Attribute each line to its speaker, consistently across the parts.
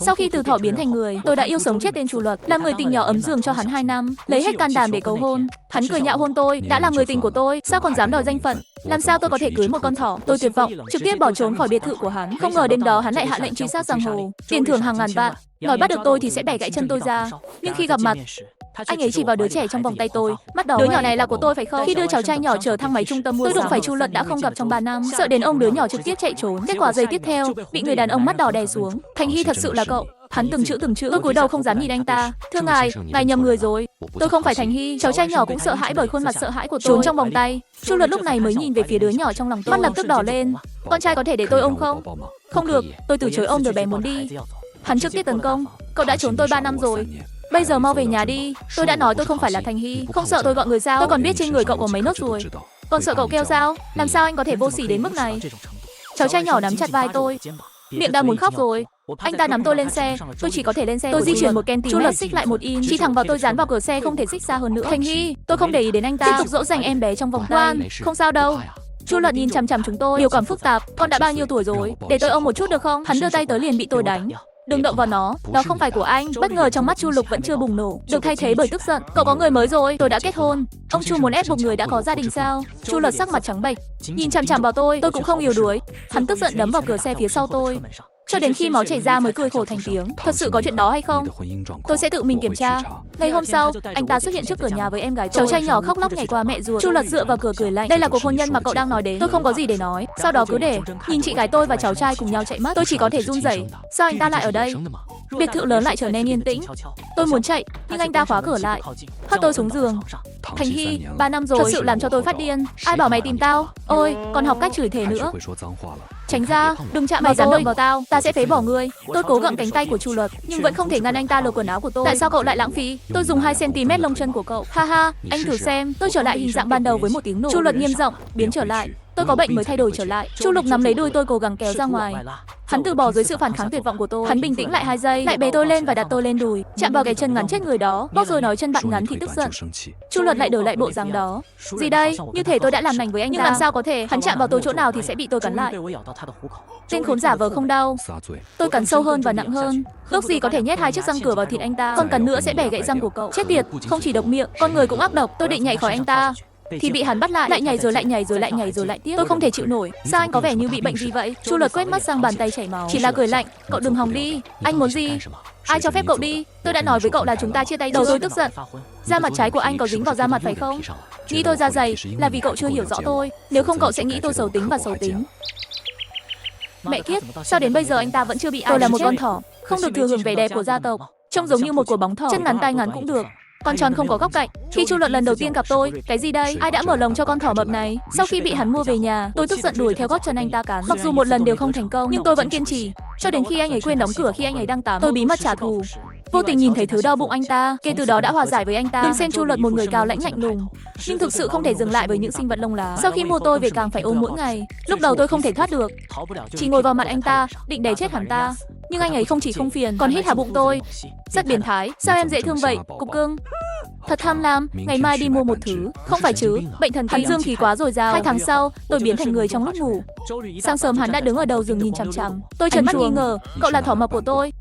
Speaker 1: Sau khi từ thỏ biến thành người, tôi đã yêu sống chết tên Chu Luật, làm người tình nhỏ ấm giường cho hắn 2 năm, lấy hết can đảm để cầu hôn. Hắn cười nhạo hôn tôi, đã là người tình của tôi, sao còn dám đòi danh phận? Làm sao tôi có thể cưới một con thỏ? Tôi tuyệt vọng, trực tiếp bỏ trốn khỏi biệt thự của hắn. Không ngờ đêm đó hắn lại hạ lệnh truy sát giang hồ, tiền thưởng hàng ngàn vạn. Nói bắt được tôi thì sẽ bẻ gãy chân tôi ra. Nhưng khi gặp mặt, anh ấy chỉ vào đứa trẻ trong vòng tay tôi, mắt đỏ. Đứa nhỏ này là của tôi phải không? Khi đưa cháu trai nhỏ chở thang máy trung tâm mua sắm, tôi đụng phải Chu Luật đã không gặp trong 3 năm, sợ đến ông đứa nhỏ trực tiếp chạy trốn. Kết quả giây tiếp theo, bị người đàn ông mắt đỏ đè xuống. Thành Hy thật sự là cậu? Hắn từng chữ, tôi cúi đầu không dám nhìn anh ta. Thưa ngài nhầm người rồi. Tôi không phải Thành Hy. Cháu trai nhỏ cũng sợ hãi bởi khuôn mặt sợ hãi của tôi. Trốn trong vòng tay. Chu Luật lúc này mới nhìn về phía đứa nhỏ trong lòng tôi, mắt lập tức đỏ lên. Con trai có thể để tôi ôm không? Không được, tôi từ chối ôm đứa bé muốn đi. Hắn trực tiếp tấn công. Cậu đã trốn tôi 3 năm rồi. Bây giờ mau về nhà đi. Tôi đã nói tôi không phải là Thành Hy. Không sợ tôi gọi người sao? Tôi còn biết trên người cậu có mấy nốt ruồi. Còn sợ cậu kêu sao? Làm sao anh có thể vô sỉ đến mức này? Cháu trai nhỏ nắm chặt vai tôi, miệng đang muốn khóc rồi. Anh ta nắm tôi lên xe, tôi chỉ có thể lên xe. Tôi di chuyển 1 cm. Chu Luật xích lại 1 inch, chỉ thẳng vào tôi, dán vào cửa xe, không thể xích xa hơn nữa. Thành Hy, tôi không để ý đến anh ta, tiếp tục dỗ dành em bé trong vòng tay. Không sao đâu. Chu Luật nhìn chằm chằm chúng tôi, biểu cảm phức tạp. Con đã bao nhiêu tuổi rồi? Để tôi ôm một chút được không? Hắn đưa tay tới liền bị tôi đánh. Đừng động vào nó, đó không phải của anh. Bất ngờ trong mắt Chu Lục vẫn chưa bùng nổ, được thay thế bởi tức giận. Cậu có người mới rồi, tôi đã kết hôn. Ông Chu muốn ép buộc người đã có gia đình sao? Chu Luật sắc mặt trắng bệch, nhìn chằm chằm vào tôi cũng không yếu đuối. Hắn tức giận đấm vào cửa xe phía sau tôi, cho đến khi máu chảy ra mới cười khổ thành tiếng. Thật sự có chuyện đó hay không? Tôi sẽ tự mình kiểm tra. Ngày hôm sau, anh ta xuất hiện trước cửa nhà với em gái tôi. Cháu trai nhỏ khóc lóc nhảy qua mẹ ruột. Chu Luật dựa vào cửa cười lạnh. Đây là cuộc hôn nhân mà cậu đang nói đến. Tôi không có gì để nói. Sau đó cứ để nhìn chị gái tôi và cháu trai cùng nhau chạy mất. Tôi chỉ có thể run rẩy. Sao anh ta lại ở đây? Biệt thự lớn lại trở nên yên tĩnh. Tôi muốn chạy, nhưng anh ta khóa cửa lại, hất tôi xuống giường. Thành Hy, 3 năm rồi, thật sự làm cho tôi phát điên. Ai bảo mày tìm tao? Ôi, còn học cách chửi thề nữa. Tránh ra, đừng chạm vào tôi, vào tao, ta sẽ phế bỏ ngươi. Tôi cố gặm cánh tay của Chu Luật, nhưng vẫn không thể ngăn anh ta lột quần áo của tôi. Tại sao cậu lại lãng phí? Tôi dùng 2 cm lông chân của cậu. Ha ha, anh thử xem. Tôi trở lại hình dạng ban đầu với một tiếng nổ. Chu Luật nghiêm giọng, biến trở lại. Tôi có bệnh mới thay đổi trở lại. Chu Lục nắm lấy đuôi tôi cố gắng kéo ra ngoài. Hắn từ bỏ dưới sự phản kháng tuyệt vọng của tôi. Hắn bình tĩnh lại 2 giây, lại bế tôi lên và đặt tôi lên đùi, chạm vào cái chân ngắn chết người đó, bóp rồi nói chân bạn ngắn thì tức giận. Chu Luật lại đổi lại bộ dáng đó. Gì đây? Như thể tôi đã làm lành với anh ta. Nhưng làm sao có thể? Hắn chạm vào tôi chỗ nào thì sẽ bị tôi cắn lại. Tên khốn giả vờ không đau. Tôi cắn sâu hơn và nặng hơn. Ước gì có thể nhét 2 chiếc răng cửa vào thịt anh ta. Còn cắn nữa sẽ bẻ gãy răng của cậu. Chết tiệt, không chỉ độc miệng, con người cũng ác độc. Tôi định nhảy khỏi anh ta thì bị hắn bắt lại, lại nhảy rồi lại nhảy rồi lại nhảy rồi lại tiếp. Tôi không thể chịu nổi. Sao anh có vẻ như bị bệnh gì vậy? Chu Luật quét mắt sang bàn tay chảy máu, chỉ là cười lạnh. Cậu đừng hòng đi. Anh muốn gì? Ai cho phép cậu đi? Tôi đã nói với cậu là chúng ta chia tay. Đầu tôi tức giận. Da mặt trái của anh có dính vào da mặt phải không? Nghĩ tôi da dày là vì cậu chưa hiểu rõ tôi. Nếu không cậu sẽ nghĩ tôi xấu tính và xấu tính. Mẹ kiếp, sao đến bây giờ anh ta vẫn chưa bị ai? Tôi là một con thỏ, không được thừa hưởng vẻ đẹp của gia tộc, trông giống như một quả bóng thỏ, chân ngắn tai ngắn cũng được. Con tròn không có góc cạnh. Khi Chu Luật lần đầu tiên gặp tôi, cái gì đây? Ai đã mở lồng cho con thỏ mập này? Sau khi bị hắn mua về nhà, tôi tức giận đuổi theo gót chân anh ta cắn. Mặc dù một lần đều không thành công, nhưng tôi vẫn kiên trì, cho đến khi anh ấy quên đóng cửa khi anh ấy đang tắm. Tôi bí mật trả thù. Vô tình nhìn thấy thứ đau bụng anh ta, kể từ đó đã hòa giải với anh ta. Đừng xem Chu Luật một người cao lãnh lạnh lùng, nhưng thực sự không thể dừng lại với những sinh vật lông lá. Sau khi mua tôi về càng phải ôm mỗi ngày. Lúc đầu tôi không thể thoát được, chỉ ngồi vào mặt anh ta, định đè chết hắn ta. Nhưng anh ấy không chỉ không phiền, còn hít hà bụng tôi. Rất biến thái. Sao em dễ thương vậy, cục cưng? Thật tham lam, ngày mai đi mua một thứ. Không phải chứ, bệnh thần kinh, dương khí quá dồi dào. 2 tháng sau, tôi biến thành người trong lúc ngủ. Sáng sớm hắn đã đứng ở đầu giường nhìn chằm chằm. Tôi trợn mắt nghi ngờ, cậu là thỏ mập của tôi.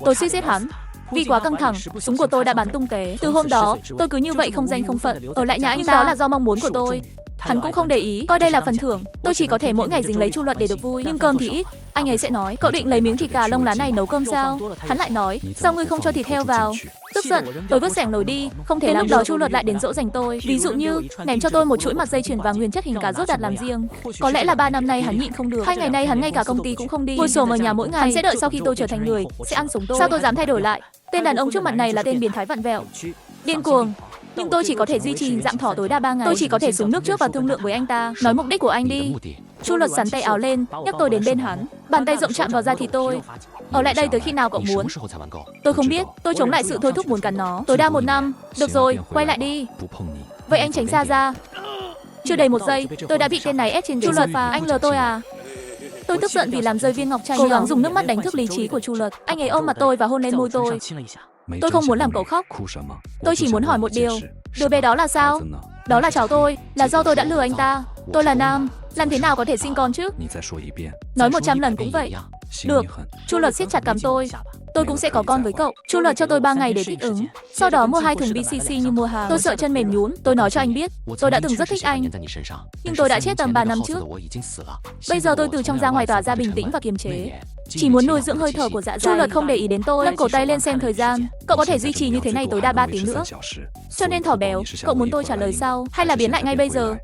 Speaker 1: Tôi suýt giết hắn. Vì quá căng thẳng, súng của tôi đã bắn tung tóe. Từ hôm đó, tôi cứ như vậy không danh không phận, ở lại nhà anh ta. Đó là do mong muốn của tôi. Hắn cũng không để ý, coi đây là phần thưởng. Tôi chỉ có thể mỗi ngày dính lấy Chu Luật để được vui, nhưng cơm thì ít. Anh ấy sẽ nói, cậu định lấy miếng thịt gà lông lá này nấu cơm sao? Hắn lại nói, sao ngươi không cho thịt heo vào? Tức giận, tôi vứt xẻng nồi đi. Không thể làm đó. Chu Luật lại đến dỗ dành tôi, ví dụ như ném cho tôi một chuỗi mặt dây chuyền vàng nguyên chất hình cà rốt đặt làm riêng. Có lẽ là 3 năm nay hắn nhịn không được. 2 ngày nay hắn ngay cả công ty cũng không đi, ngồi xổm ở nhà mỗi ngày. Hắn sẽ đợi sau khi tôi trở thành người, sẽ ăn sống tôi. Sao tôi dám thay đổi lại? Tên đàn ông trước mặt này là tên biến thái vặn vẹo, điên cuồng. Nhưng tôi chỉ có thể duy trì hình dạng thỏ tối đa 3 ngày. Tôi chỉ có thể xuống nước trước và thương lượng với anh ta. Nói mục đích của anh đi. Chu Luật sắn tay áo lên, nhấc tôi đến bên hắn. Bàn tay rộng chạm vào da thịt tôi. Ở lại đây tới khi nào cậu muốn? Tôi không biết. Tôi chống lại sự thôi thúc muốn cắn nó. Tối đa 1 năm. Được rồi, quay lại đi. Vậy anh tránh xa ra. Chưa đầy 1 giây, tôi đã bị tên này ép trên ghế sofa. Anh lừa tôi à? Tôi tức giận vì làm rơi viên ngọc trai, cố gắng dùng nước mắt đánh thức lý trí của Chu Luật. Anh ấy ôm mặt tôi và hôn lên môi tôi. Tôi không muốn làm cậu khóc. Tôi chỉ muốn hỏi một điều. Đứa bé đó là sao? Đó là cháu tôi. Là do tôi đã lừa anh ta. Tôi là nam. Làm thế nào có thể sinh con chứ? Nói 100 lần cũng vậy. Được, Chu Luật siết chặt cằm tôi. Tôi cũng sẽ có con với cậu. Chu Luật cho tôi 3 ngày để thích ứng. Sau đó mua 2 thùng BCC như mua hàng. Tôi sợ chân mềm nhũn. Tôi nói cho anh biết, tôi đã từng rất thích anh, nhưng tôi đã chết tầm 3 năm trước. Bây giờ tôi từ trong ra ngoài tỏa ra bình tĩnh và kiềm chế, chỉ muốn nuôi dưỡng hơi thở của dạ dày. Chu Luật không để ý đến tôi, nâng cổ tay lên xem thời gian. Cậu có thể duy trì như thế này tối đa 3 tiếng nữa. Cho nên thỏ béo, cậu muốn tôi trả lời sau hay là biến lại ngay bây giờ?